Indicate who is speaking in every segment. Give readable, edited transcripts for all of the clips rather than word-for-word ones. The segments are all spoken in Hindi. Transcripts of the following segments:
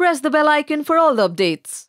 Speaker 1: press the bell icon for all the updates.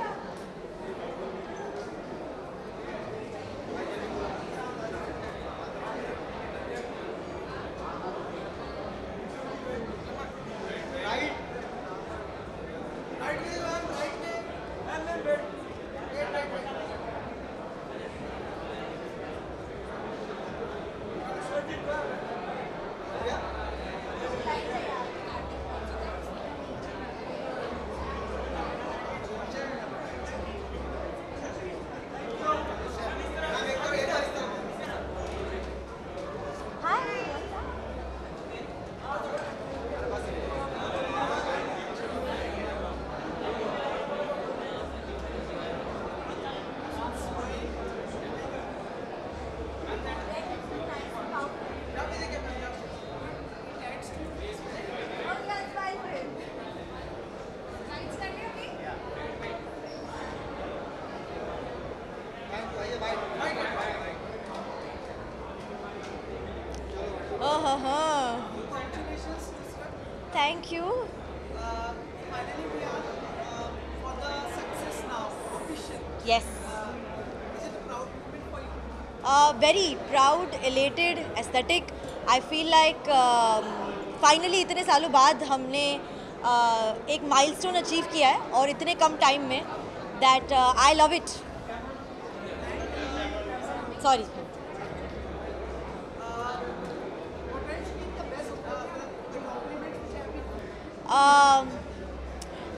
Speaker 2: Thank you.
Speaker 3: Finally, we are for the success now, official.
Speaker 2: Yes.
Speaker 3: Is it a proud moment for you?
Speaker 2: Very proud, elated, aesthetic. I feel like finally इतने सालों बाद हमने एक milestone achieve किया है और इतने कम time में that I love it. Sorry.
Speaker 3: What has been the best the compliments which have been?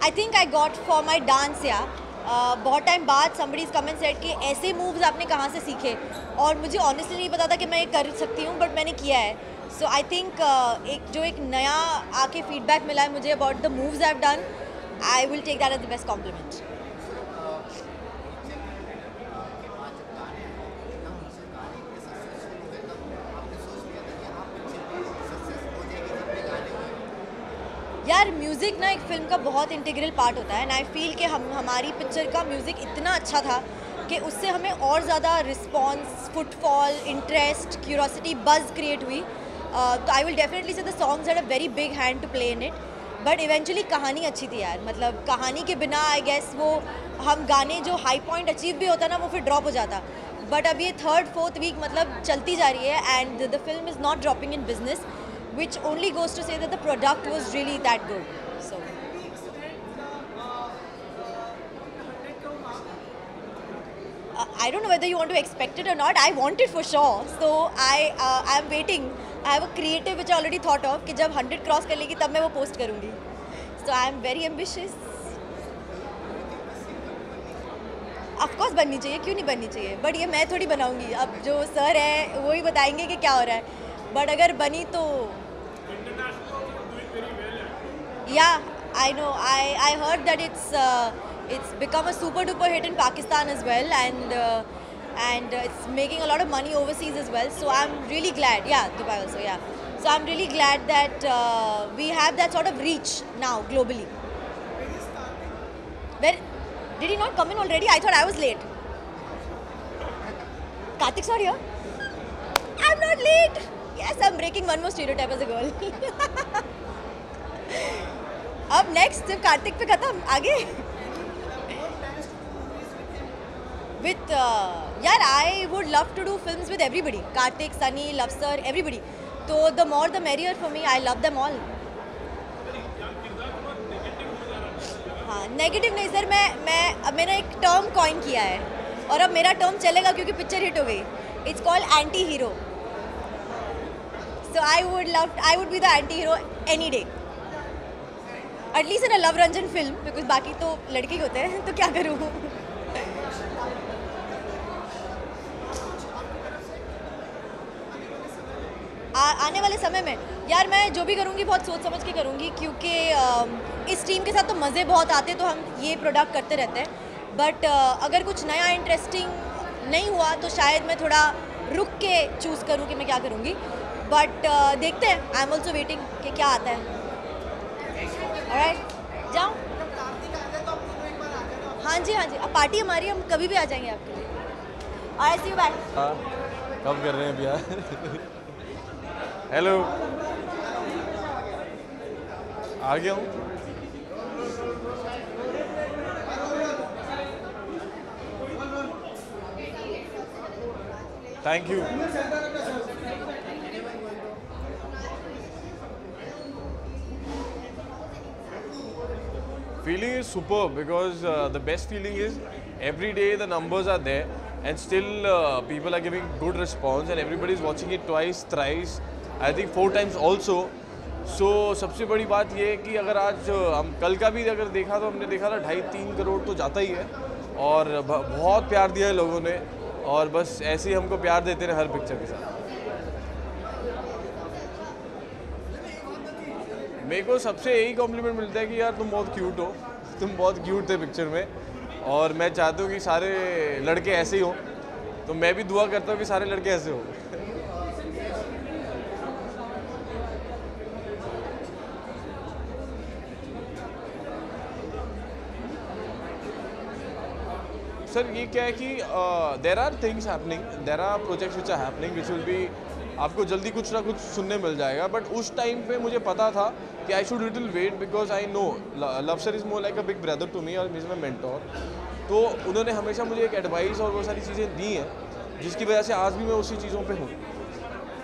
Speaker 2: I think I got for my dance, yeah. बहुत टाइम बाद somebody's come and said कि ऐसे moves आपने कहाँ से सीखे और मुझे honestly नहीं पता था कि मैं ये कर सकती हूँ but मैंने किया है. So I think एक नया आके feedback मिला है मुझे about the moves I've done, I will take that as the best compliment. यार म्यूज़िक ना एक फ़िल्म का बहुत इंटीग्रल पार्ट होता है एंड आई फील कि हमारी पिक्चर का म्यूज़िक इतना अच्छा था कि उससे हमें और ज़्यादा response, footfall, interest, curiosity, buzz create हुई. तो I will definitely say the songs had a very big hand to play in it. But eventually कहानी अच्छी थी यार. मतलब कहानी के बिना आई गेस वो हम गाने जो हाई पॉइंट अचीव भी होता ना वो फिर ड्रॉप हो जाता. बट अब ये 3rd, 4th वीक मतलब चलती जा रही है and the film is not dropping in business, which only goes to say that the product was really that good. So
Speaker 3: We extend the 100 crore mark.
Speaker 2: I don't know whether you want to expect it or not. I want it for sure. So I'm waiting. I have a creative which I already thought of कि जब 100 क्रॉस कर लेगी तब मैं वो पोस्ट करूँगी. So I am very ambitious. Of course बननी चाहिए, क्यों नहीं बननी चाहिए. But ये मैं थोड़ी बनाऊँगी. अब जो सर है वो ही बताएंगे कि क्या हो रहा है. But अगर बनी तो yeah, I know. I heard that it's become a super duper hit in Pakistan as well, and it's making a lot of money overseas as well. So I'm really glad. Yeah, Dubai also. Yeah. So I'm really glad that we have that sort of reach now globally. Where did he not come in already? I thought I was late. Karthik's not here. I'm not late. Yes, I'm breaking one more stereotype as a girl. अब नेक्स्ट जब कार्तिक पे खत्म आगे विथ यार I would love to do films with everybody. Kartik, Sunny, Luv sir, everybody. तो the more the merrier for me. I love them all. हाँ, नेगेटिव नहीं सर. मैंने एक टर्म कॉइन किया है और अब मेरा टर्म चलेगा क्योंकि पिक्चर हिट हो गई. It's called anti hero. So I would be the anti-hero any day. At least in a love Ranjan film, because बाकी तो लड़के ही होते हैं तो क्या करूँ. आने वाले समय में यार मैं जो भी करूँगी बहुत सोच समझ के करूँगी क्योंकि इस टीम के साथ तो मज़े बहुत आते तो हम ये प्रोडक्ट करते रहते हैं. बट अगर कुछ नया इंटरेस्टिंग नहीं हुआ तो शायद मैं थोड़ा रुक के चूज़ करूँ कि मैं क्या करूँगी. बट देखते हैं. आई एम ऑल्सो वेटिंग कि क्या आता है. ऑलराइट, जाओ. हाँ जी. अब पार्टी हमारी, हम कभी भी आ जाएंगे आपके लिए. Alright, see you back.
Speaker 4: कब कर रहे हैं भैया? हेलो, आ गया हूँ. Thank you. Feeling is superb because the best feeling is every day the numbers are there and still people are giving good response and everybody is watching it twice, thrice, I think 4 times also. So सबसे बड़ी बात ये है कि अगर आज हम कल का भी अगर देखा तो हमने देखा था 2.5-3 करोड़ तो जाता ही है और बहुत प्यार दिया है लोगों ने और बस ऐसे ही हमको प्यार देते हैं हर पिक्चर के साथ। मेरे को सबसे यही कॉम्प्लीमेंट मिलता है कि यार तुम बहुत क्यूट हो, तुम बहुत क्यूट थे पिक्चर में और मैं चाहता हूँ कि सारे लड़के ऐसे ही हो, तो मैं भी दुआ करता हूँ कि सारे लड़के ऐसे हो। सर ये क्या है कि there are things happening, there are projects which are happening which will be, आपको जल्दी कुछ ना कुछ सुनने मिल जाएगा, बट उस टाइम पे मुझे पता था कि I should little wait because I know Luv sir is more like a big brother to me और इज़ माई मेंटोर। तो उन्होंने हमेशा मुझे एक एडवाइस और वो सारी चीज़ें दी हैं जिसकी वजह से आज भी मैं उसी चीज़ों पे हूँ।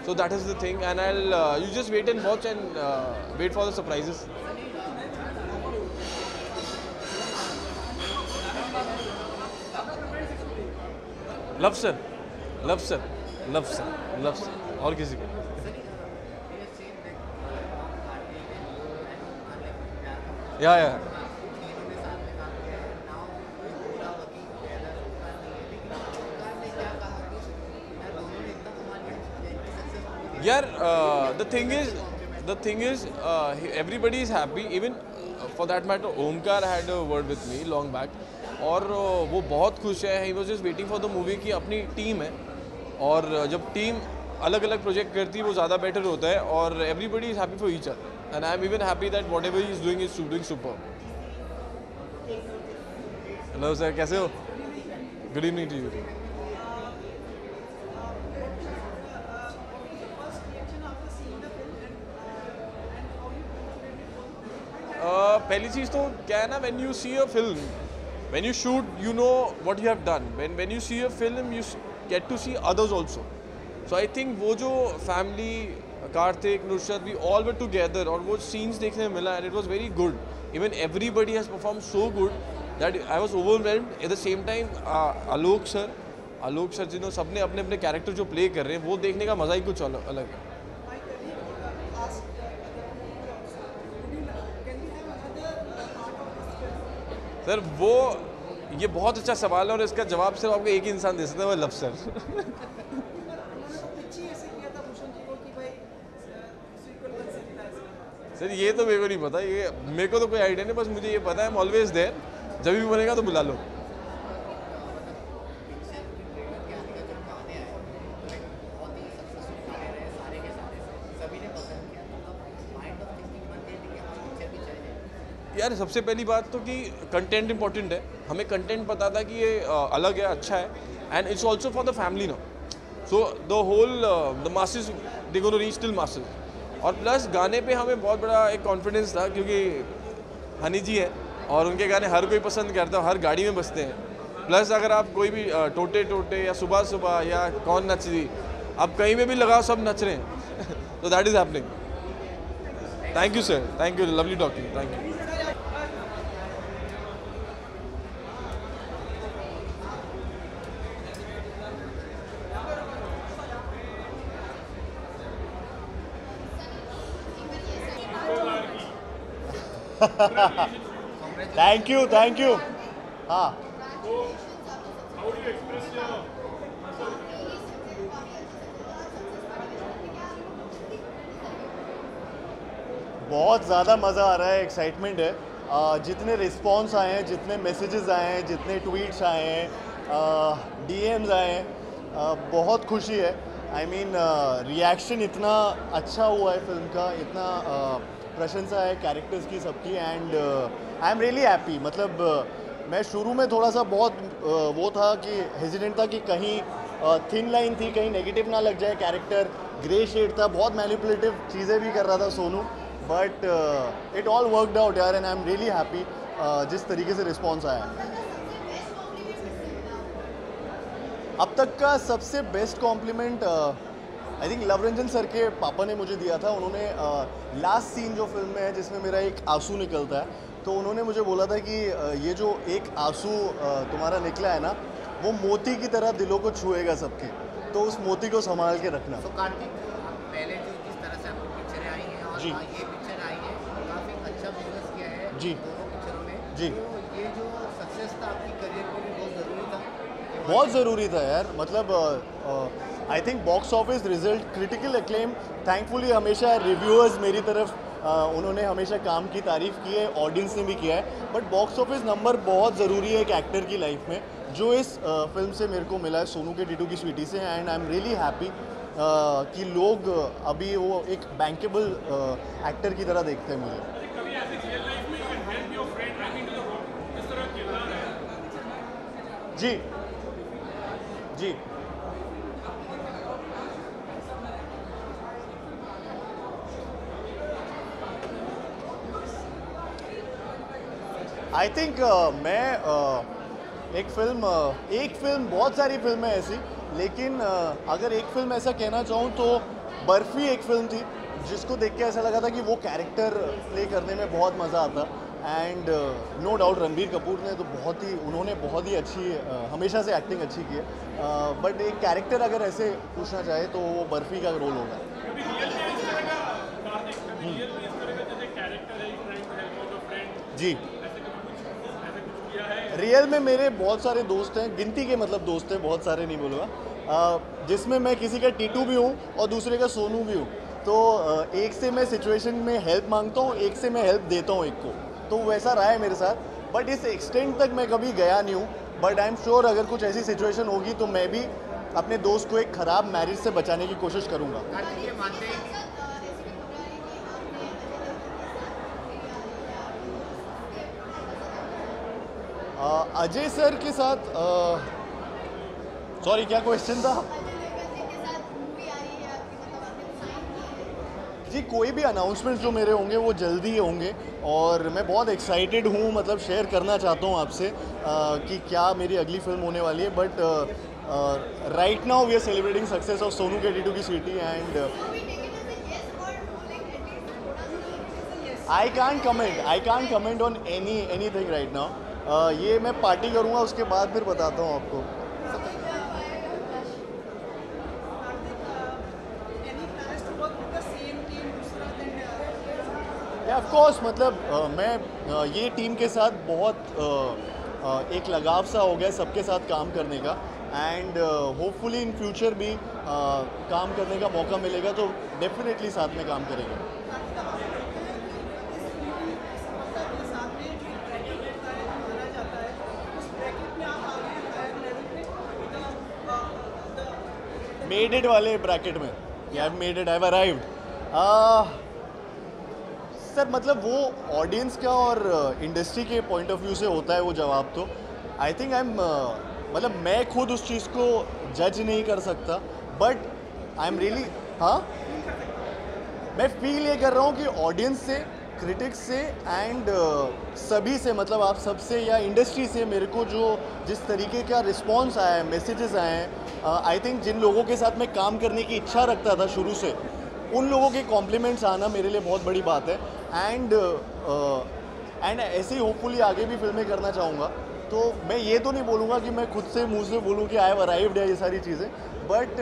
Speaker 4: So that is the thing and I you just wait and watch and wait for the surprises. Luv sir, Luv sir, Luv sir, Luv sir और किसी को। या यार the thing is everybody is happy, even for that matter Omkar had a word with me long back और वो बहुत खुश है। He was just waiting for the movie की अपनी टीम है और जब टीम अलग अलग प्रोजेक्ट करती है वो ज़्यादा बेटर होता है और everybody is happy for each other and I am even happy that whatever he is doing super. Hello sir, कैसे हो? Good evening to you. पहली चीज़ तो क्या है ना, when you see a film, when you shoot, you know what you have done. When you see a film, you get to see others also. So I think वो जो family, Karthik, Nusrat, we all were together और वो scenes देखने में मिला and it was very good. Even everybody has performed so good that I was overwhelmed. At the same time, Alok sir जिन्होंने सबने अपने अपने कैरेक्टर जो प्ले कर रहे हैं वो देखने का मज़ा ही कुछ अलग है। सर वो ये बहुत अच्छा सवाल है और इसका जवाब सिर्फ आपको एक ही इंसान दे सकता है, वो लव सर। सर ये तो मेरे को नहीं पता, ये मेरे को तो कोई आइडिया नहीं, बस मुझे ये पता है आई एम ऑलवेज देयर, जब भी बनेगा तो बुला लो। यार सबसे पहली बात तो कि कंटेंट इंपॉर्टेंट है, हमें कंटेंट पता था कि ये अलग है, अच्छा है and it's also for the family no, so the whole the masses they gonna reach till masses. और प्लस गाने पे हमें बहुत बड़ा एक कॉन्फिडेंस था क्योंकि हनी जी है और उनके गाने हर कोई पसंद करता है, हर गाड़ी में बजते हैं। प्लस अगर आप कोई भी टोटे टोटे या सुबह सुबह या कौन नच रही, आप कहीं में भी लगाओ सब नच रहे हैं। तो that is happening. Thank you sir, thank you, lovely talking, thank you.
Speaker 5: Thank you. हाँ, बहुत ज़्यादा मज़ा आ रहा है, एक्साइटमेंट है। जितने रिस्पॉन्स आए हैं, जितने मैसेजेस आए हैं, जितने ट्वीट्स आए हैं, डीएम्स आए हैं, बहुत खुशी है। आई मीन रिएक्शन इतना अच्छा हुआ है फिल्म का, इतना प्रशंसा है कैरेक्टर्स की सबकी and I am really happy. मतलब मैं शुरू में थोड़ा सा बहुत वो था कि हेजिडेंट था कि कहीं थिन लाइन थी, कहीं नेगेटिव ना लग जाए कैरेक्टर, ग्रे शेड था, बहुत मैनिपुलेटिव चीज़ें भी कर रहा था Sonu, but it all worked out यार and I am really happy. जिस तरीके से रिस्पॉन्स आया है। अब तक का सबसे best compliment I think love Ranjan sir के पापा ने मुझे दिया था। उन्होंने लास्ट सीन जो फिल्म में है जिसमें मेरा एक आंसू निकलता है, तो उन्होंने मुझे बोला था कि ये जो एक आंसू तुम्हारा निकला है ना, वो मोती की तरह दिलों को छुएगा सबके, तो उस मोती को संभाल के रखना।
Speaker 3: तो कार्तिक, पहले जो जिस तरह से आपकी पिक्चरें आई हैं और
Speaker 5: जी।
Speaker 3: ये पिक्चर आई है, काफ़ी अच्छा बिजनेस किया है
Speaker 5: जी।
Speaker 3: दोनों पिक्चरों में।
Speaker 5: जी।
Speaker 3: तो ये जो सक्सेस था आपकी करियर में भी बहुत ज़रूरी था।
Speaker 5: बहुत ज़रूरी था यार, मतलब I think box office result, critical acclaim, thankfully हमेशा रिव्यूअर्स मेरी तरफ उन्होंने हमेशा काम की तारीफ़ की है, ऑडियंस ने भी किया है, बट बॉक्स ऑफिस नंबर बहुत ज़रूरी है एक एक्टर की लाइफ में, जो इस फिल्म से मेरे को मिला है, सोनू के टीटू की स्वीटी से। And I am really happy कि लोग अभी वो एक बैंकेबल एक्टर की तरह देखते हैं मुझे। जी जी। आई थिंक मैं एक फिल्म बहुत सारी फिल्में ऐसी, लेकिन अगर एक फिल्म ऐसा कहना चाहूँ तो बर्फ़ी एक फिल्म थी जिसको देख के ऐसा लगा था कि वो कैरेक्टर प्ले करने में बहुत मज़ा आता। And no doubt Ranbir Kapoor ने तो उन्होंने बहुत ही अच्छी हमेशा से एक्टिंग अच्छी की है, बट एक कैरेक्टर अगर ऐसे पूछना चाहे तो वो बर्फ़ी का रोल होगा। जी, रियल में मेरे बहुत सारे दोस्त हैं, गिनती के मतलब दोस्त हैं, बहुत सारे नहीं बोलूँगा, जिसमें मैं किसी का टीटू भी हूँ और दूसरे का सोनू भी हूँ। तो एक से मैं सिचुएशन में हेल्प मांगता हूँ, एक से मैं हेल्प देता हूँ एक को, तो वैसा रहा है मेरे साथ। बट इस एक्सटेंट तक मैं कभी गया नहीं हूँ, बट आई एम श्योर अगर कुछ ऐसी सिचुएशन होगी तो मैं भी अपने दोस्त को एक ख़राब मैरिज से बचाने की कोशिश करूँगा।
Speaker 3: कार्तिक, ये मानते हैं कि
Speaker 5: अजय सर के साथ सॉरी क्या क्वेश्चन था? जी, कोई भी अनाउंसमेंट जो मेरे होंगे वो जल्दी ही होंगे और मैं बहुत एक्साइटेड हूँ, मतलब शेयर करना चाहता हूँ आपसे कि क्या मेरी अगली फिल्म होने वाली है। But right now we are celebrating success of Sonu के टीटू की Sweety and I can't comment on anything right now. ये मैं पार्टी करूँगा उसके बाद फिर बताता हूँ आपको। ऑफ कोर्स, मतलब मैं ये टीम के साथ बहुत एक लगाव सा हो गया सबके साथ काम करने का, एंड होपफुली इन फ्यूचर भी काम करने का मौका मिलेगा तो डेफिनेटली साथ में काम करेंगे। मेड इट वाले ब्रैकेट में, या made it, I have arrived. Sir मतलब वो ऑडियंस का और इंडस्ट्री के पॉइंट ऑफ व्यू से होता है वो जवाब। तो आई थिंक मतलब मैं खुद उस चीज़ को जज नहीं कर सकता, बट आई एम रियली, हाँ मैं फील ये कर रहा हूँ कि ऑडियंस से, क्रिटिक्स से एंड सभी से, मतलब आप सबसे या इंडस्ट्री से मेरे को जो जिस तरीके का रिस्पॉन्स आया है, मैसेजेस आए हैं, आई थिंक जिन लोगों के साथ मैं काम करने की इच्छा रखता था शुरू से, उन लोगों के कॉम्प्लीमेंट्स आना मेरे लिए बहुत बड़ी बात है। एंड ऐसे ही होपफुली आगे भी फिल्में करना चाहूँगा। तो मैं ये तो नहीं बोलूँगा कि मैं खुद से मुँह से बोलूँ कि आई हैव अराइव्ड है ये सारी चीज़ें, but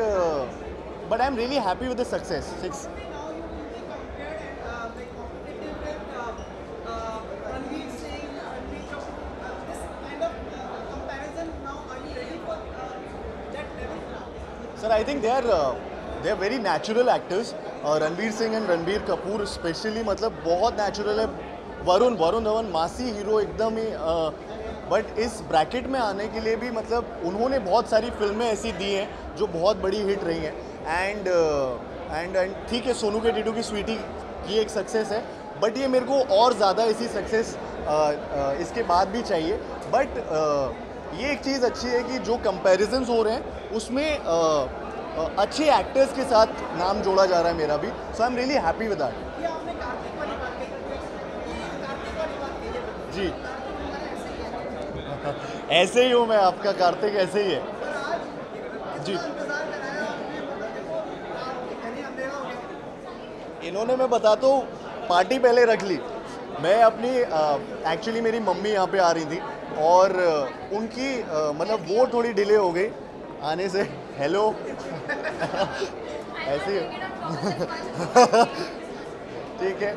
Speaker 5: I am really happy with the success. Sir I think they are very natural actors. Ranveer Singh and Ranbir Kapoor specially मतलब बहुत नेचुरल है। वरुण धवन मासी हीरो एकदम ही, बट इस ब्रैकेट में आने के लिए भी मतलब उन्होंने बहुत सारी फिल्में ऐसी दी हैं जो बहुत बड़ी हिट रही हैं। एंड ठीक है, सोनू के टीटू की स्वीटी की एक सक्सेस है, बट ये मेरे को और ज़्यादा ऐसी सक्सेस इसके बाद भी चाहिए। बट ये एक चीज़ अच्छी है कि जो कंपैरिजन्स हो रहे हैं उसमें अच्छे एक्टर्स के साथ नाम जोड़ा जा रहा है मेरा भी, so I am really happy with that.
Speaker 3: ये आपने कार्तिक वाली बात कही, ये कार्तिक वाली बात कही है।
Speaker 5: जी ऐसे ही हूँ मैं, आपका कार्तिक ऐसे ही है जी। इन्होंने, मैं बताता हूँ, पार्टी पहले रख ली। मैं अपनी एक्चुअली मेरी मम्मी यहाँ पे आ रही थी और उनकी मतलब वो थोड़ी डिले हो गई आने से। हेलो ऐसे ही ठीक है।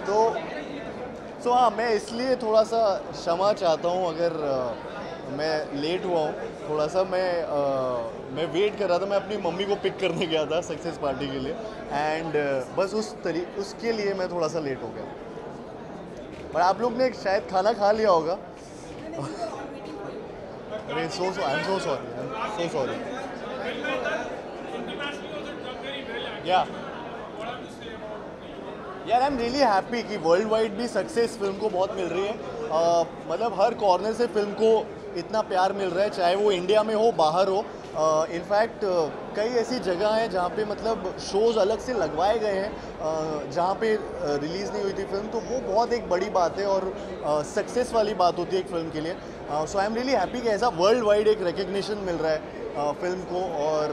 Speaker 5: तो हाँ, मैं इसलिए थोड़ा सा क्षमा चाहता हूँ अगर मैं लेट हुआ हूँ थोड़ा सा। मैं वेट कर रहा था, मैं अपनी मम्मी को पिक करने गया था सक्सेस पार्टी के लिए एंड बस उसके लिए मैं थोड़ा सा लेट हो गया। पर आप लोग ने शायद खाना खा लिया होगा। अरे आई एम सो सॉरी। यार आई एम रियली हैप्पी कि वर्ल्ड वाइड भी सक्सेस फिल्म को बहुत मिल रही है। मतलब हर कॉर्नर से फिल्म को इतना प्यार मिल रहा है, चाहे वो इंडिया में हो बाहर हो। इनफैक्ट कई ऐसी जगह हैं जहाँ पे मतलब शोज़ अलग से लगवाए गए हैं जहाँ पे रिलीज़ नहीं हुई थी फिल्म, तो वो बहुत एक बड़ी बात है और सक्सेस वाली बात होती है एक फ़िल्म के लिए। सो आई एम रियली हैप्पी कि ऐसा वर्ल्ड वाइड एक रिकग्निशन मिल रहा है फिल्म को और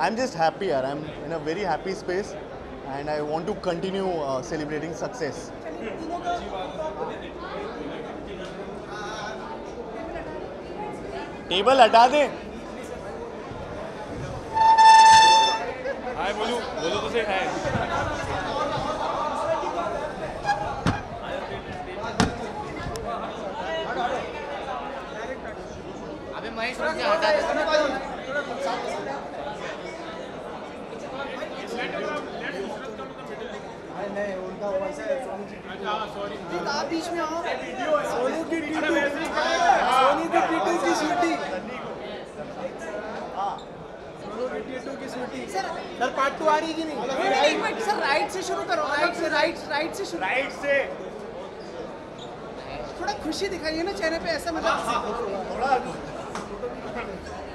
Speaker 5: आई एम जस्ट हैप्पी यार। I am in a very happy space and I want to continue celebrating success. Table हटा दे।
Speaker 4: हाय बोलो तो से हाय।
Speaker 6: अबे महेश मुझे हटा दे।
Speaker 3: नहीं, उनका वैसे आप बीच में आओ। सोनू की टीटू की शूटिंग। टीटू की शूटिंग सर पार्ट 2 आ रही कि नहीं? सर राइट से शुरू करो। राइट से शुरू। राइट से थोड़ा खुशी दिखाइए ना चेहरे पे, ऐसा मतलब थोड़ा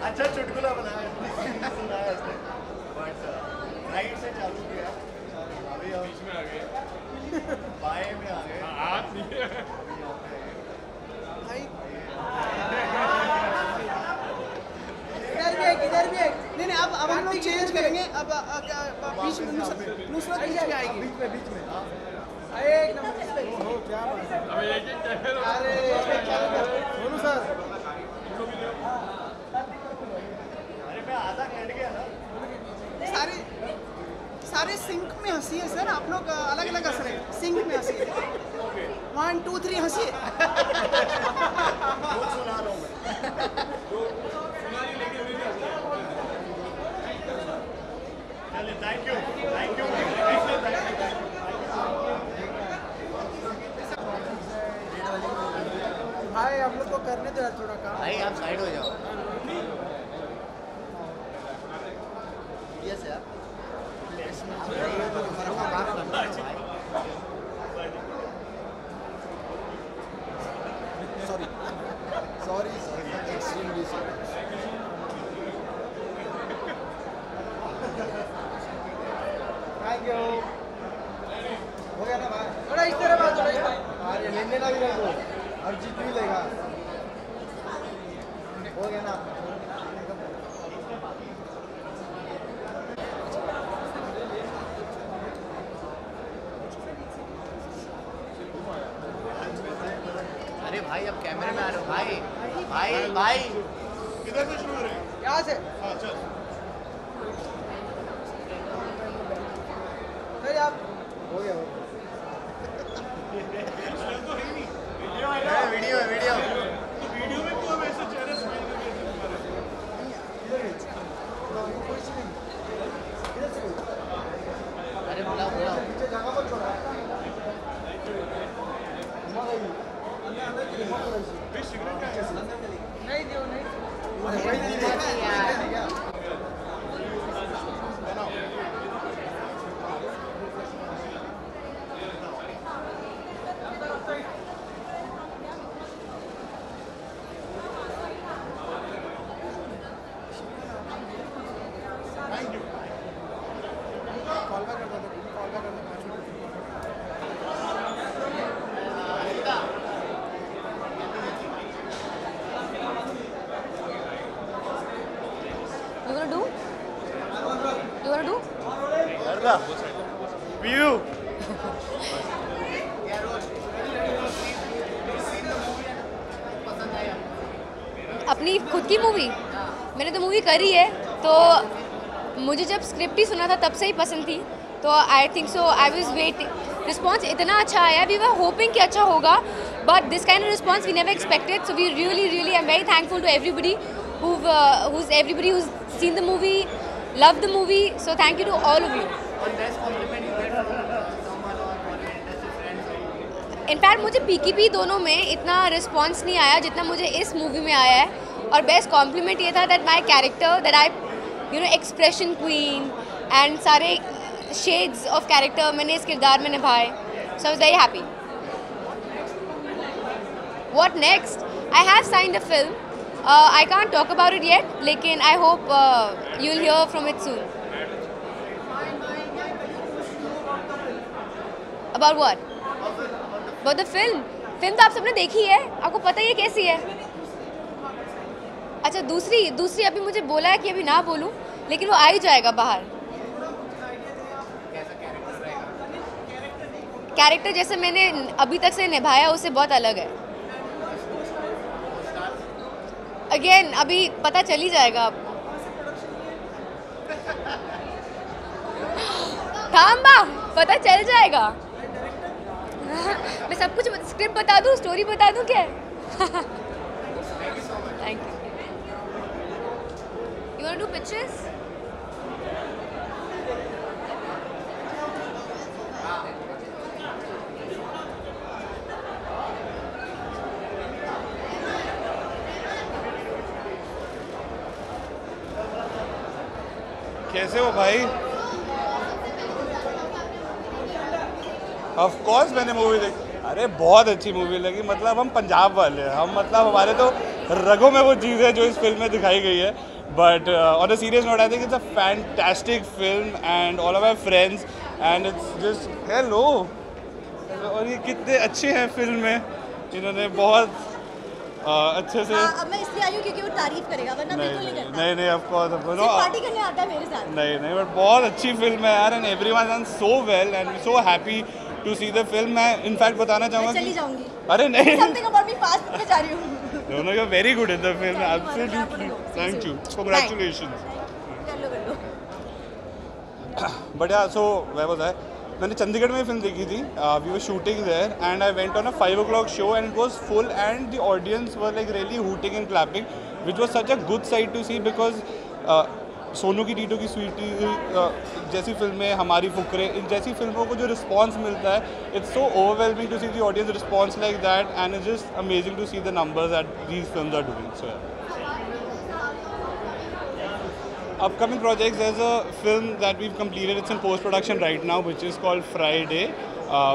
Speaker 3: अच्छा चुटकुला बनाया। राइट से चालू किया, बीच में आ गए, बाएं में आ गए। इधर भी एक। नहीं अब हम लोग चेंज करेंगे। अब बीच में नुसरत बीच में आएगी। बीच में एक नंबर हो क्या बात है। अरे सोनू सर, अरे मैं आधा कट गया ना। सारे सिंक में हंसी है सर, आप लोग अलग अलग हंस रहे हैं। सिंक में हंसी है। 1 2 3 हंसी है। सुना रहा हूँ मैं। चलिए, थैंक यू। भाई आप लोग को करने दो थोड़ा काम।
Speaker 6: भाई आप साइड हो जाओ। यस यार।
Speaker 3: Sorry extremely sorry. Thank you. हो गया ना भाई? थोड़ा इस तरह बात। अरे लेने लग रहे हो, अर्जित भी लेगा। हो गया ना?
Speaker 6: अरे भाई अब कैमरे में आ रहे हो भाई। भाई
Speaker 3: किधर से शुरू करें? यहाँ से। हाँ चल। चल आप हो गया।
Speaker 6: वीडियो है।
Speaker 3: वीडियो में तो हम ऐसे चेहरे स्माइल करके
Speaker 6: अरे बुलाओ
Speaker 3: नीचे जगह पर छोड़ा। नहीं दियो नहीं।
Speaker 5: व्यू
Speaker 7: अपनी खुद की मूवी मैंने तो मूवी करी है, तो मुझे जब स्क्रिप्ट ही सुना था तब से ही पसंद थी, तो I think so I was waiting. Response इतना अच्छा आया, वी वर होपिंग कि अच्छा होगा, but this kind of response we never expected, so we really I am very thankful to everybody who's seen the movie, loved the movie, so thank you to all of you. In fact मुझे PKP दोनों में इतना रिस्पॉन्स नहीं आया जितना मुझे इस मूवी में आया है, और बेस्ट कॉम्प्लीमेंट ये था that my character, that I expression queen and सारे शेड्स ऑफ कैरेक्टर मैंने इस किरदार में निभाए, so I was very happy. What next? I have signed a film, I can't talk about it yet, लेकिन I hope you'll hear from it soon. About what? About the film? Film तो आप सबने देखी है, आपको पता ही है कैसी है। अच्छा, दूसरी अभी मुझे बोला है कि अभी ना बोलूं, लेकिन वो आ ही जाएगा बाहर। कैरेक्टर जैसे मैंने अभी तक से निभाया उससे बहुत अलग है। अगेन अभी पता चल ही जाएगा आपको। थाम्बा, पता चल जाएगा। मैं सब कुछ स्क्रिप्ट बता दूं, स्टोरी बता दूं क्या? Thank you. You want to do pictures?
Speaker 8: कैसे हो भाई? ऑफ कोर्स मैंने मूवी देखी। अरे बहुत अच्छी मूवी लगी, मतलब हम पंजाब वाले हैं, हम मतलब हमारे तो रगों में वो चीज़ है जो इस फिल्म में दिखाई गई है। But on a serious note I think it's a fantastic film and all of my friends and it's just hello. और ये कितने अच्छे हैं फिल्म में, इन्होंने बहुत अच्छे से।
Speaker 2: अब मैं इसलिए आई हूँ क्योंकि वो तारीफ करेगा, वरना बिल्कुल नहीं करता।
Speaker 8: नहीं ऑफ कोर्स
Speaker 2: पार्टी करने आता है मेरे साथ।
Speaker 8: नहीं बट बहुत अच्छी फिल्म है यार, and everyone done so well and we so happy to see the film. मैं इनफैक्ट बताना चाहूँगा
Speaker 2: चली जाऊंगी।
Speaker 8: अरे नहीं,
Speaker 2: समथिंग अबाउट मी फास्ट में जा रही हूँ।
Speaker 8: दोनों you are very good in the film, absolutely, thank you, congratulations.
Speaker 2: कर लो
Speaker 8: बट यार सो वेयर वाज आई? मैंने चंडीगढ़ में फिल्म देखी थी, we were shooting there and I went on a 5 o'clock show and it was full and the audience were like really hooting and clapping which was such a good sight to see, because Sonu की टीटू की स्वीटी जैसी फिल्में, हमारी फुकरे, इन जैसी फिल्मों को जो रिस्पॉन्स मिलता है, it's so overwhelming to see the audience response like that and it's just amazing to see the numbers that these films are doing. So upcoming projects, there's a film that we've completed, it's in post-production right now, which is called Friday,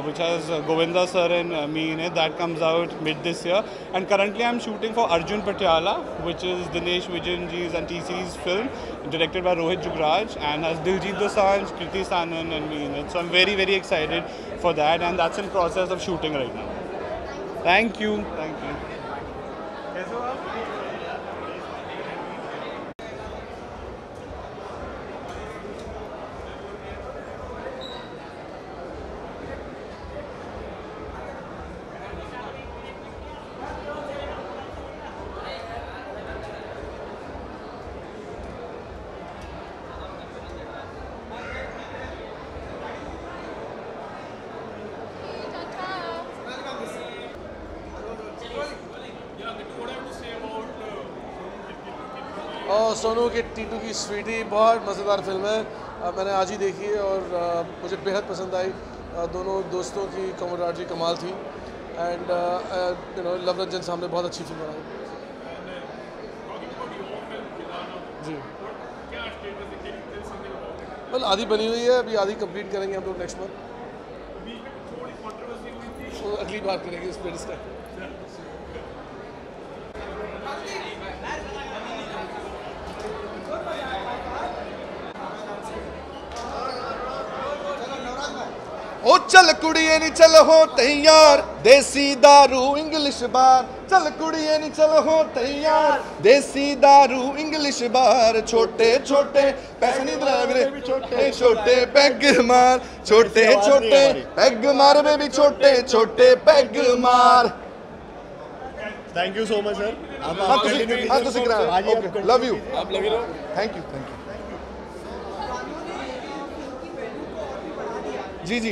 Speaker 8: which has Govinda sir and me in it. That comes out mid this year, and currently I'm shooting for Arjun Patiala, which is Dinesh Vijayanji's and TC's film, directed by Rohit Jugraj and has Diljit Dosanjh, Kriti Sanon and me in it. So I'm very very excited for that, and that's in process of shooting right now. Thank you. कैसे हो आप?
Speaker 9: और सोनू के टीटू की स्वीटी बहुत मज़ेदार फिल्म है, मैंने आज ही देखी है और मुझे बेहद पसंद आई। दोनों दोस्तों की कमराडरी कमाल थी एंड लव रंजन साहब ने बहुत अच्छी फिल्म बनाई। जी well, आधी बनी हुई है, अभी आधी कंप्लीट करेंगे हम लोग नेक्स्ट मंथ, तो अगली बार करेंगे इस पर डिस्कस।
Speaker 10: ओ चल कुड़िए नी चल हो तैयार देसी दारू इंग्लिश बार चल कुड़िए नी चल हो तैयार देसी दारू इंग्लिश बार छोटे छोटे पैसे नहीं दिला मेरे छोटे छोटे पैग मार छोटे छोटे पैग मार बेबी छोटे छोटे पैग मार
Speaker 5: thank you so much sir
Speaker 10: हाँ तुसी करा okay love you thank you जी जी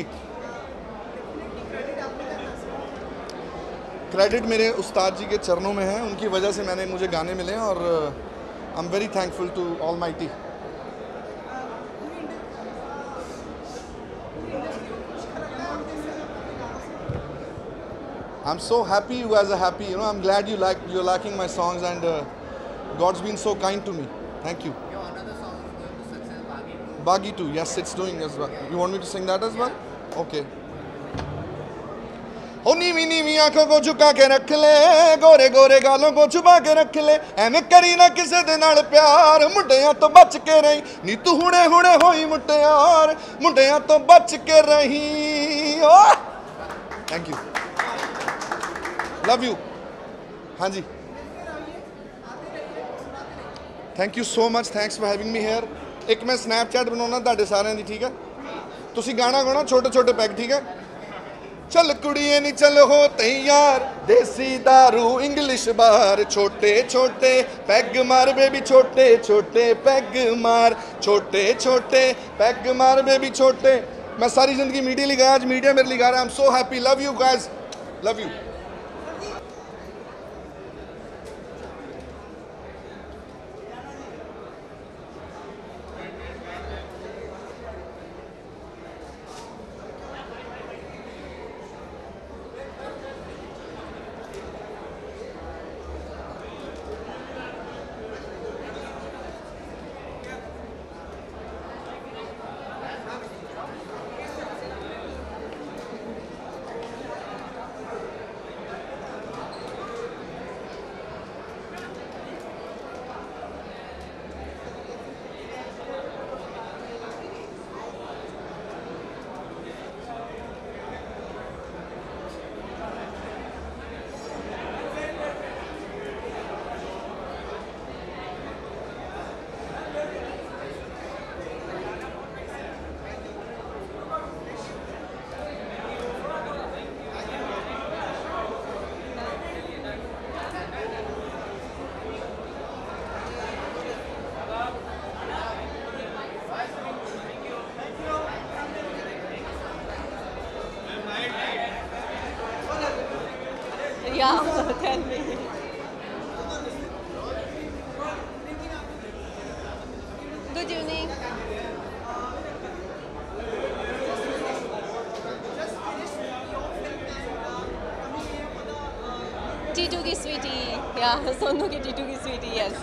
Speaker 10: क्रेडिट मेरे उस्ताद जी के चरणों में है उनकी वजह से मुझे गाने मिले हैं और I am very thankful to almighty I am so happy you guys are happy I'm glad you're liking my songs and God's been so kind to me thank you Baghi 2, yes, it's doing as well. You want me to sing that as well? Okay. हो नीवी नीवी आंखों को झुका के रख ले गोरे गोरे गालों को छुपा के रख ले एवें करी ना किसे दे नाल प्यार मुंडियां तो बच के रही नी तू हुणे हुणे होई मुटियार मुंडियां तो बच के रही थैंक यू लव यू हाँ जी thank you so much thanks for having me here एक मैं स्नैपचैट बनाना तुहाडे सारिਆਂ ਦੀ ठीक है तुसी गाना गाना छोटे छोटे पैग ठीक है चल कुड़िए नी चल हो तैयार देसी दारू इंग्लिश बार छोटे छोटे पैग मार बेबी छोटे छोटे पैग मार छोटे छोटे पैग मार बेबी छोटे मैं सारी जिंदगी मीडिया लिए गया आज मीडिया मेरे लिए गा रहा है आई am so happy love you guys love you
Speaker 2: Yeah, tell me. Good evening. T2 की sweetie, yeah, सोनू की T2 की sweetie, yes.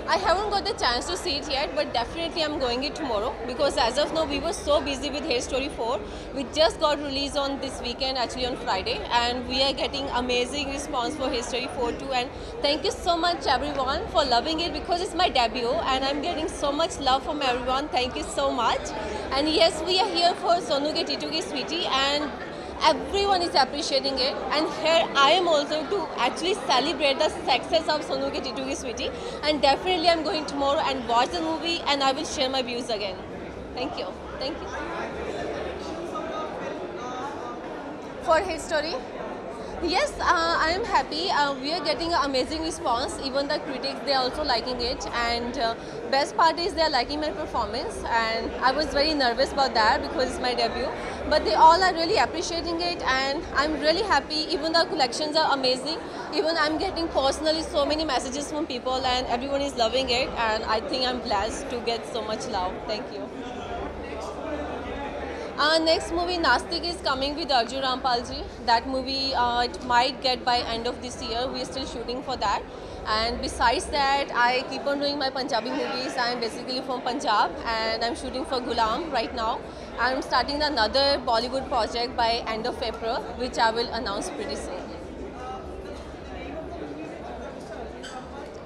Speaker 2: I haven't got the chance to see it yet, but definitely I'm going it tomorrow because as of now we were so busy with Hey Story 4. We just got released on this weekend, actually on Friday, and we are getting amazing response for Hey Story 4 too. And thank you so much everyone for loving it because it's my debut and I'm getting so much love from everyone. Thank you so much. And yes, we are here for Sonu Ke T2 Ki Sweetie and everyone is appreciating it, and here I am also to actually celebrate the success of Sonu Ke T2 Ki Sweetie, and definitely I'm going tomorrow and watch the movie and I will share my views again. Thank you. Thank you. For His Story, yes, I am happy. We are getting an amazing response. Even the critics, they are also liking it, and best part is they are liking my performance, and I was very nervous about that because it's my debut, but they all are really appreciating it and I'm really happy. Even the collections are amazing. Even I'm getting personally so many messages from people and everyone is loving it, and I think I'm blessed to get so much love. Thank you. Next movie Nastik is coming with Arjun Rampal ji. That movie it might get by end of this year. We are still shooting for that. And besides that, I keep on doing my Punjabi movies. I am basically from Punjab and I'm shooting for Gulam right now. I'm starting another Bollywood project by end of April, which I will announce pretty soon.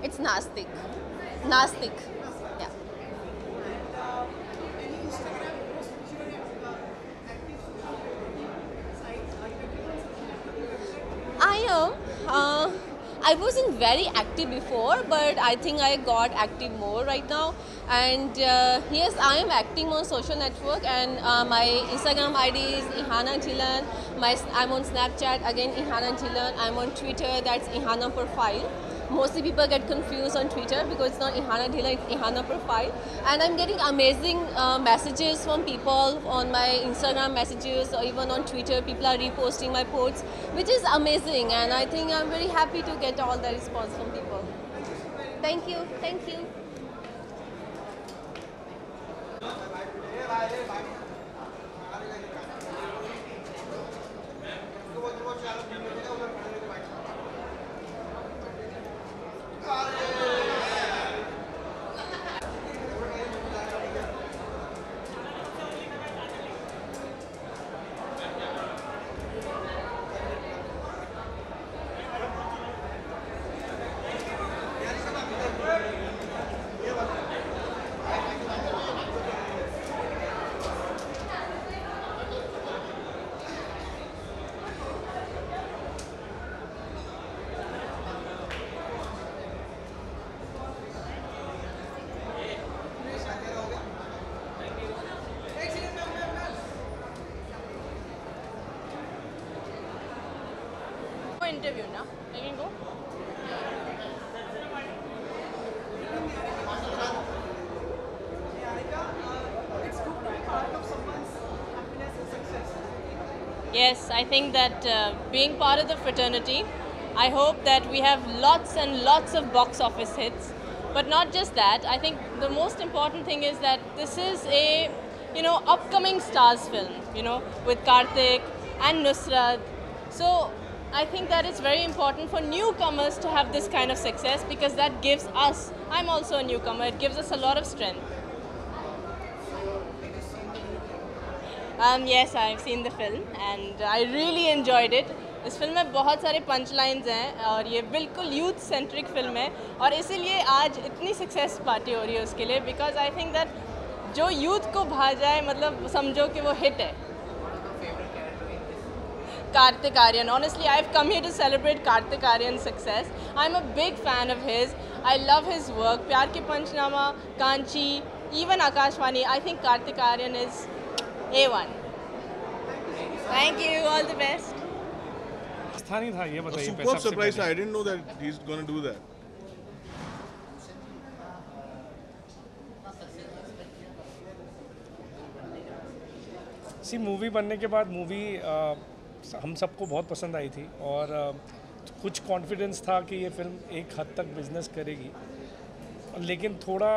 Speaker 2: It's Nastik. Nastik. Yeah.
Speaker 11: film. I wasn't very active before, but I think I got active more right now. And yes, I am acting on social network, and my Instagram ID is Ihana Jilan. I'm on Snapchat, again Ihana Jilan. I'm on Twitter, that's Ihana Profile. Mostly people get confused on Twitter because it's not Ihana Dhila, it's Ihana Profile. And I'm getting amazing messages from people on my Instagram messages or even on Twitter. People are reposting my posts, which is amazing. And I think I'm very happy to get all the response from people. Thank you. Thank you. Interview now. I can go. Yes, I think that being part of the fraternity, I hope that we have lots and lots of box office hits. But not just that, I think the most important thing is that this is a, upcoming stars film, with Karthik and Nusrat. So I think that it's very important for newcomers to have this kind of success because that gives us, I'm also a newcomer, it gives us a lot of strength. Yes, I've seen the film and I really enjoyed it. इस फिल्म में बहुत सारे पंच लाइन्स हैं और ये बिल्कुल यूथ सेंट्रिक फिल्म है और इसीलिए आज इतनी सक्सेस पार्टी हो रही है उसके लिए बिकॉज आई थिंक दैट जो यूथ को भा जाए मतलब समझो कि वो हिट है. Karthik Aaryan. Honestly, I've come here to celebrate Karthik Aaryan's success. I'm a big fan of his. I love his work. Pyar Ki Panchnama, Kanchi, even Akashvani. I think Karthik Aaryan is A1. Thank you. All the best.
Speaker 12: स्थानीय था ये बताइए.
Speaker 10: Superb surprise. I didn't know that he's going to do that.
Speaker 12: See movie बनने के बाद मूवी हम सबको बहुत पसंद आई थी और कुछ कॉन्फिडेंस था कि ये फिल्म एक हद तक बिजनेस करेगी लेकिन थोड़ा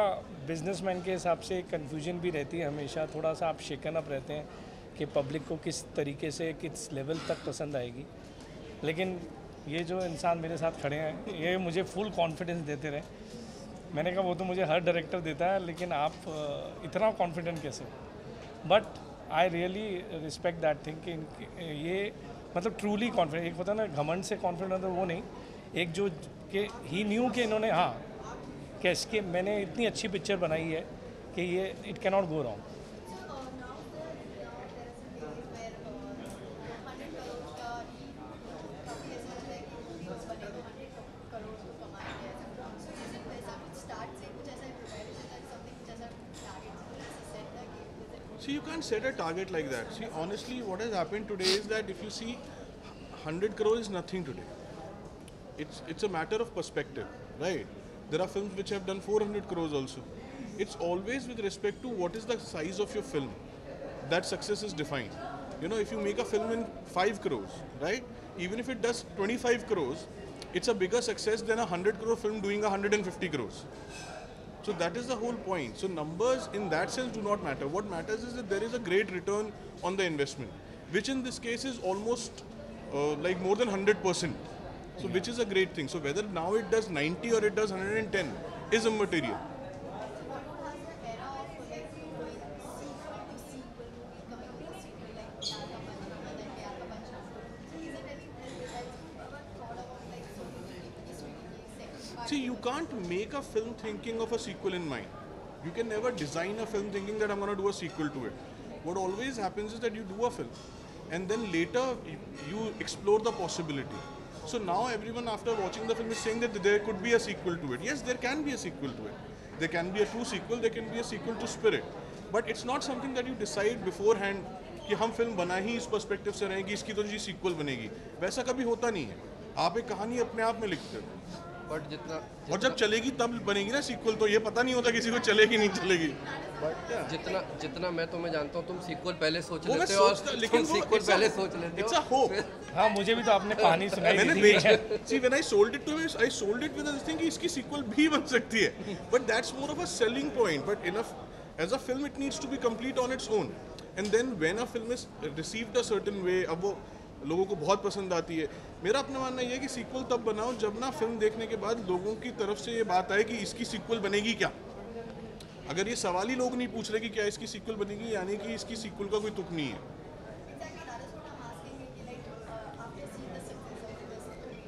Speaker 12: बिजनेसमैन के हिसाब से कन्फ्यूजन भी रहती है हमेशा. थोड़ा सा आप शेकन अप रहते हैं कि पब्लिक को किस तरीके से किस लेवल तक पसंद आएगी. लेकिन ये जो इंसान मेरे साथ खड़े हैं ये मुझे फुल कॉन्फिडेंस देते रहे. मैंने कहा वो तो मुझे हर डायरेक्टर देता है लेकिन आप इतना कॉन्फिडेंट कैसे. But I really respect that thing कि ये मतलब ट्रूली कॉन्फिडेंट. एक होता है ना घमंड से कॉन्फिडेंट होता है वो नहीं. एक जो कि ही न्यू कि इन्होंने कैसे कि मैंने इतनी अच्छी पिक्चर बनाई है कि ये it can not go wrong.
Speaker 10: See, you can't set a target like that. See, honestly, what has happened today is that if you see, 100 crore is nothing today. It's a matter of perspective, right? There are films which have done 400 crores also. It's always with respect to what is the size of your film. That success is defined. If you make a film in 5 crores, right? Even if it does 25 crores, it's a bigger success than a 100 crore film doing 150 crores. So that is the whole point. So numbers in that sense do not matter. What matters is that there is a great return on the investment, which in this case is almost like more than 100%. So which is a great thing. So whether now it does 90 or it does 110 is immaterial. See, you can't make a film thinking of a sequel in mind. You can never design a film thinking that I'm going to do a sequel to it. What always happens is that you do a film and then later you explore the possibility.
Speaker 13: So now everyone after watching the film is saying that there could be a sequel to it. Yes, there can be a sequel to it. There can be a true sequel, there can be a sequel to Spirit. But it's not something that you decide beforehand कि हम फिल्म बना ही इस पर्सपेक्टिव से रहें कि इसकी तो जी सीक्वल बनेगी. वैसा कभी होता नहीं है. आप एक कहानी अपने आप में लिखते हो.
Speaker 14: बट जितना
Speaker 13: और जब चलेगी तब बनेगी ना सीक्वल, तो ये पता नहीं होता किसी को चलेगी नहीं चलेगी.
Speaker 14: बट जितना मैं तुम्हें जानता हूँ, तुम सीक्वल पहले सोच लेते हो और तुम सीक्वल पहले सोच लेते हो.
Speaker 13: It's a hope.
Speaker 12: हाँ, मुझे भी तो आपने कहानी सुनाई
Speaker 13: मैंने
Speaker 12: थी.
Speaker 13: See, when I sold it to him, I sold it with this thing कि इसकी सीक्वल भी बन सकती है. But that's more of a selling point. But enough, as a film, it needs to be complete on its own. And then when a film is received a certain way, अब वो लोगों को बहुत पसंद आती है. मेरा अपना मानना ये है कि सीक्वल तब बनाओ जब ना फिल्म देखने के बाद लोगों की तरफ से ये बात आए कि इसकी सीक्वल बनेगी क्या. अगर ये सवाल ही लोग नहीं पूछ रहे कि क्या इसकी सीक्वल बनेगी, यानी कि इसकी सीक्वल का कोई तुक नहीं है.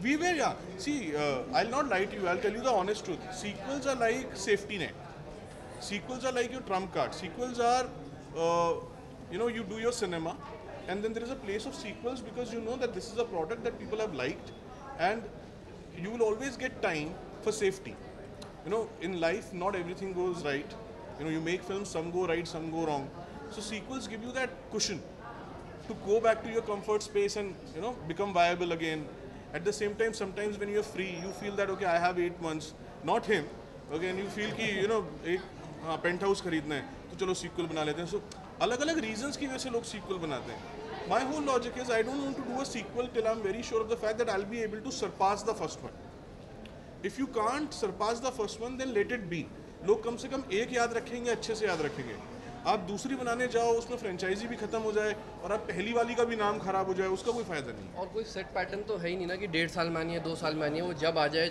Speaker 13: We were, yeah. See, I'll not lie to you. I'll tell you the honest truth. Sequels are like safety net. Sequels are like your trump card. Sequels are, you do your cinema, and then there is a place of sequels because you know that this is a product that people have liked, and you will always get time for safety. In life, not everything goes right. You make films, some go right, some go wrong. So sequels give you that cushion to go back to your comfort space and become viable again. At the same time, sometimes when you're free, you feel that okay, I have 8 months, not him. Okay, and you feel कि एक penthouse खरीदना है, तो चलो sequel बना लेते हैं. So अलग-अलग reasons की वजह से लोग sequel बनाते हैं. My whole logic is I don't want to do a sequel till I'm very sure of the fact that I'll be able to surpass the first one. If you can't surpass the first one, then let it be. लोग कम से कम एक याद रखेंगे, अच्छे से याद रखेंगे. आप दूसरी बनाने जाओ, उसमें फ्रेंचाइजी भी खत्म हो जाए और आप पहली वाली का भी नाम खराब हो जाए, उसका कोई फायदा नहीं.
Speaker 14: और कोई सेट पैटर्न तो है ही नहीं ना कि 1.5 साल में आनी है, 2 साल में आनी है. वो जब आ जाए,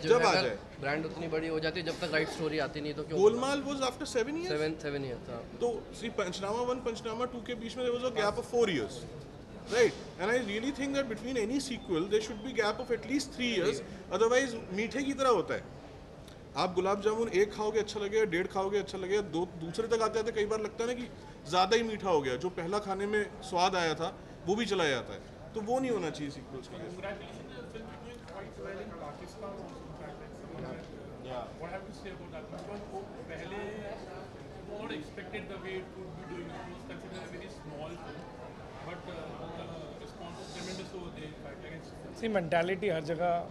Speaker 14: ब्रांड उतनी बड़ी हो जाती है, जब तक राइट स्टोरी आती नहीं तो क्यों.
Speaker 13: Golmaal was after 7 years.
Speaker 14: 7 years था.
Speaker 13: तो सी पंचनामा 1 पंचनामा 2 के बीच में there was a gap of 4 years. Right, and I really think that between any sequel there should be gap of at least 3 years. Otherwise मीठे की तरह होता है. आप गुलाब जामुन 1 खाओगे अच्छा लगेगा, 1.5 खाओगे अच्छा लगेगा, 2 दूसरे तक आते आते कई बार लगता है ना कि ज़्यादा ही मीठा हो गया. जो पहला खाने में स्वाद आया था वो भी चला जाता है. तो वो नहीं होना चाहिए सीक्वल्स के लिए.
Speaker 12: सी मेंटालिटी हर जगह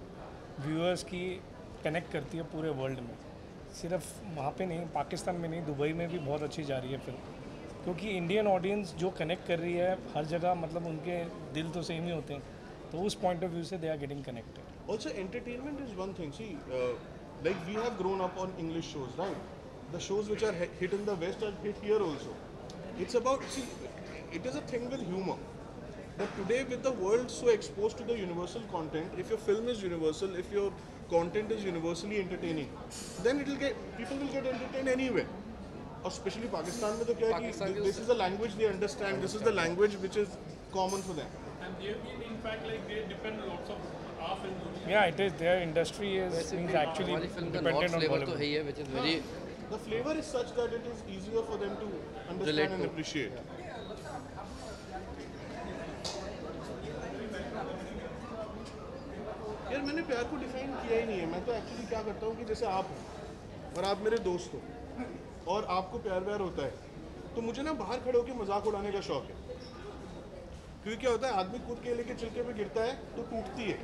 Speaker 12: व्यूअर्स की कनेक्ट करती है पूरे वर्ल्ड में. सिर्फ वहाँ पे नहीं, पाकिस्तान में नहीं, दुबई में भी बहुत अच्छी जा रही है फिल्म, क्योंकि इंडियन ऑडियंस जो कनेक्ट कर रही है हर जगह, मतलब उनके दिल तो सेम ही होते हैं, तो उस पॉइंट ऑफ व्यू से they are getting connected.
Speaker 13: Also entertainment is one thing. See like we have grown up on English shows, right? The shows which are hit in the west are hit here also. It's about, see it is a thing with humour. But today with the world so exposed to the universal content, if your film is universal, if your content is universally entertaining, then people will get entertained anywhere. और especially Pakistan में तो क्या है कि this is the language they understand, this is the language which is common for them.
Speaker 15: And they in fact they depend lots of our film.
Speaker 12: Yeah, it is. Their industry is actually dependent on Bollywood.
Speaker 14: तो है ये, which is very.
Speaker 13: The flavor is such that it is easier for them to understand and appreciate. यार मैंने प्यार को डिफाइन किया ही नहीं है. मैं तो एक्चुअली क्या करता हूँ कि जैसे आप हो और आप मेरे दोस्त हो और आपको प्यार व्यार होता है, तो मुझे ना बाहर खड़े होकर मजाक उड़ाने का शौक है. क्योंकि क्या होता है, आदमी कूद के लेके चिल्के पे गिरता है तो टूटती है,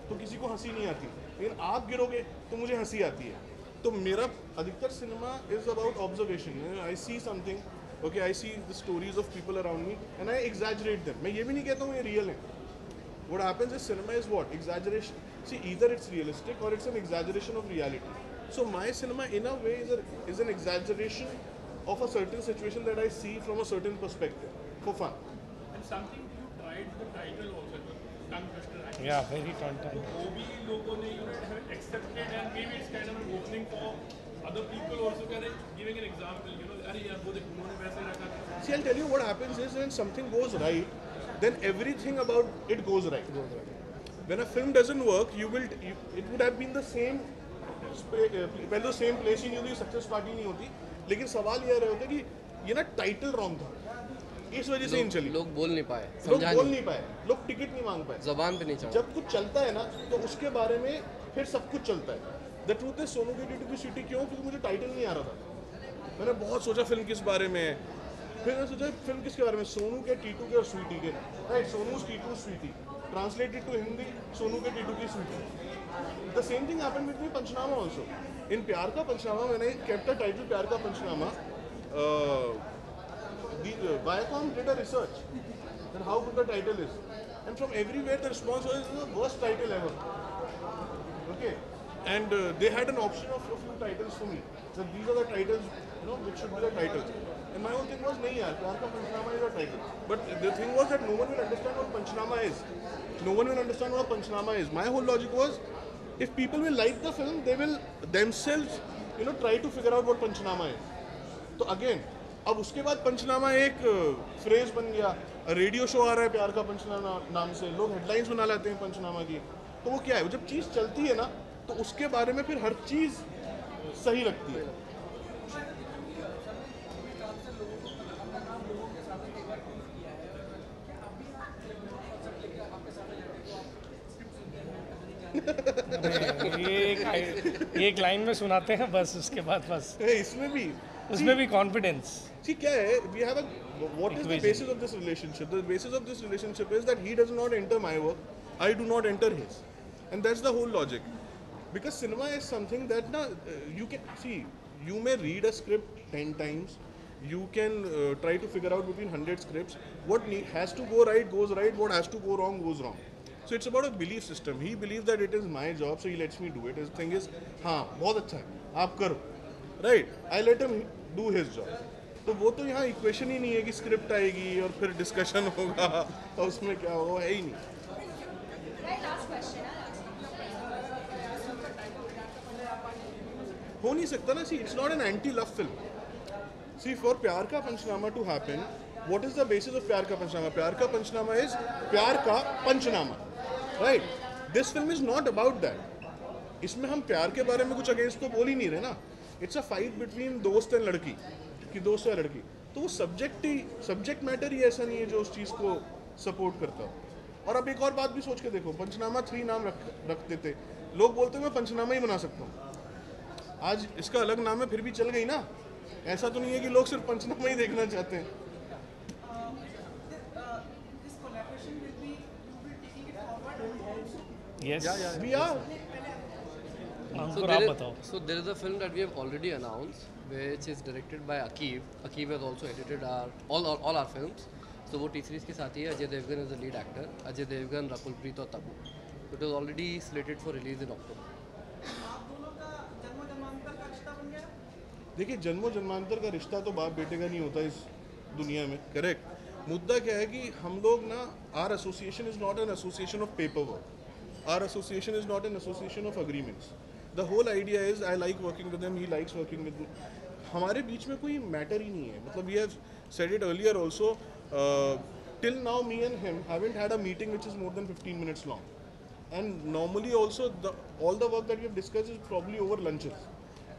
Speaker 13: तो किसी को हंसी नहीं आती. लेकिन आप गिरोगे तो मुझे हंसी आती है. तो मेरा अधिकतर cinema is about observation. I see something, okay, I see the stories of people around me and I exaggerate them. मैं ये भी नहीं कहता हूँ ये रियल है. What happens is cinema is what? Exaggeration. See, either it's realistic or it's an exaggeration of reality. So my cinema in a way is an exaggeration of a certain situation that I see from a certain perspective for fun.
Speaker 15: And something you tried the title also, tongue twister.
Speaker 12: Yeah, very tongue-tied.
Speaker 15: वो भी लोगों ने have accepted and maybe it's kind of an opening for other people also. Giving an example, अरे यार वो देख उन्होंने वैसे रखा.
Speaker 13: See, I'll tell you what happens is when something goes right, then everything about it goes right. When a film doesn't work, it would have been the same, पहले तो same place ही नहीं होती, सक्सेस पार्टी नहीं होती. लेकिन सवाल ये रहा होता कि ये ना टाइटल रॉन्ग था. इस वजह से इन चली।
Speaker 14: लोग बोल नहीं पाए,
Speaker 13: लोग बोल नहीं पाए, लोग टिकट नहीं मांग पाए,
Speaker 14: जबान पे नहीं चढ़ा।
Speaker 13: जब कुछ चलता है ना तो उसके बारे में फिर सब कुछ चलता है। द ट्रूथ इज सोनू के टीटू की स्वीटी क्यों? क्योंकि मुझे टाइटल नहीं आ रहा था। मैंने बहुत सोचा फिल्म किस बारे में है, फिर मैंने सोचा फिल्म किसके बारे में, सोनू के, टीटू के और स्वीटी के। Right, Sonu Titu Sweety, translated to Hindi Sonu के टीटू की स्वीटी। The same thing happened with me Panchnama also. In Pyaar Ka पंचनामा मैंने केप्ट द टाइटल प्यार का पंचनामा। Viacom did a research that how good the title is, and from everywhere the response was the worst title ever. Okay, and they had an option of a few titles for me. So these are the titles, which should be the titles. And my whole thing was, nahi yaar, Pyar Ka Panchnama is a title. But the thing was that no one will understand what Panchnama is. No one will understand what Panchnama is. My whole logic was, if people will like the film, they will themselves, try to figure out what Panchnama is. So again, अब उसके बाद पंचनामा एक फ्रेज बन गया, रेडियो शो आ रहा है प्यार का पंचनामा नाम से, लोग हेडलाइंस बना लेते हैं पंचनामा की। तो वो क्या है, जब चीज़ चलती है ना तो उसके बारे में फिर हर चीज़ सही लगती है।
Speaker 12: ये एक लाइन में सुनाते हैं बस, उसके बाद बस उसमें भी कॉन्फिडेंस।
Speaker 13: ठीक क्या है, we have a what is the basis of this relationship? The basis of this relationship is that he does not enter my work, I do not enter his, and that's the whole logic. Because cinema is something that you can see, you may read a script 10 times, you can try to figure out between 100 scripts, what has to go right goes right, what has to go wrong goes wrong. So it's about a belief system. He believes that it is my job, so he lets me do it. His thing is, हाँ बहुत अच्छा है, आप करो, right? I let him do his job. तो वो तो यहाँ इक्वेशन ही नहीं है कि स्क्रिप्ट आएगी और फिर डिस्कशन होगा और उसमें क्या होगा, है ही नहीं। हो नहीं सकता ना, see it's not an anti love film. See for Pyaar Ka Panchnama to happen, what is the basis of Pyaar Ka Panchnama? Pyaar Ka Panchnama is Pyaar Ka Panchnama, right? This film is not about that. इसमें हम प्यार के बारे में कुछ अगेंस्ट तो बोल ही नहीं रहे ना। इट्स अ फाइट बिटवीन दोस्त एंड लड़की, कि दोस्त या लड़की। तो वो सब्जेक्ट मैटर ही ऐसा नहीं है जो उस चीज़ को सपोर्ट करता हो। और अब एक और बात भी सोच के देखो, पंचनामा 3 नाम रख देते, लोग बोलते मैं पंचनामा ही बना सकता हूँ। आज इसका अलग नाम है फिर भी चल गई ना। ऐसा तो नहीं है कि लोग सिर्फ पंचनामा ही देखना चाहते हैं।
Speaker 12: Yes.
Speaker 13: We are.
Speaker 14: So there is a film that we have already announced, which is directed by Akeev. Akeev has also edited all our films. So वो T-Series के साथ ही है। Ajay Devgan is the lead actor. Ajay Devgan, Rakul Preet और Tabu. It was already slated for release in October.
Speaker 13: देखिए, जन्मों जन्मांतर का रिश्ता तो बाप बेटे का नहीं होता इस दुनिया में, करेक्ट। मुद्दा क्या है कि हम लोग ना, our association is not an association of paper work, our association is not an association of agreements. The whole idea is I like working with him, he likes working with me. हमारे बीच में कोई मैटर ही नहीं है। मतलब we have said it earlier also, till now me and him haven't had a meeting which is more than 15 minutes long, and normally also all the work that we have discussed is probably over lunches.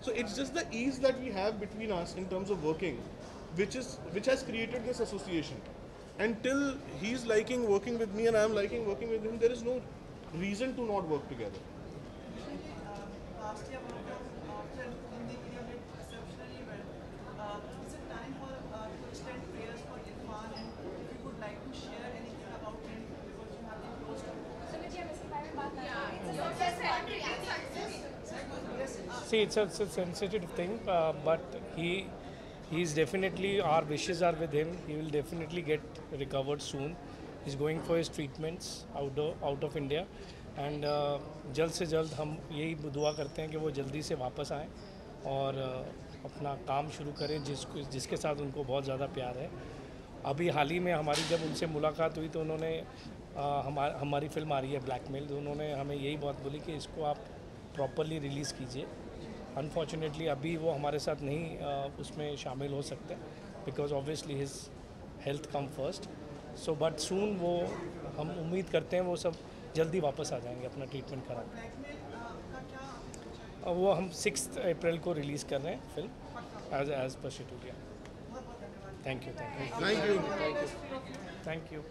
Speaker 13: So it's just the ease that we have between us in terms of working, which has created this association. Until he's liking working with me and I am liking working with him, there is no reason to not work together.
Speaker 3: Last year, Hindi did exceptionally well. Is it time for to extend prayers for Irfan, and if you would like to share anything about him because you have been close to him?
Speaker 12: See, it's a sensitive thing, but he's definitely, our wishes are with him. He will definitely get recovered soon. He's going for his treatments out of India, and जल्द से जल्द हम यही दुआ करते हैं कि वो जल्दी से वापस आएँ और अपना काम शुरू करें जिसके साथ उनको बहुत ज़्यादा प्यार है। अभी हाल ही में हमारी जब उनसे मुलाकात हुई तो उन्होंने हमारी फिल्म आ रही है ब्लैकमेल, तो उन्होंने हमें यही बात बोली कि इसको आप प्रॉपरली रिलीज़ कीजिए। अनफॉर्चुनेटली अभी वो हमारे साथ नहीं उसमें शामिल हो सकते, because obviously his health come first. So but soon वो, हम उम्मीद करते हैं वो सब जल्दी वापस आ जाएंगे अपना ट्रीटमेंट करा। वो हम 6 अप्रैल को रिलीज़ कर रहे हैं film as per schedule. Thank you
Speaker 10: thank you
Speaker 12: thank you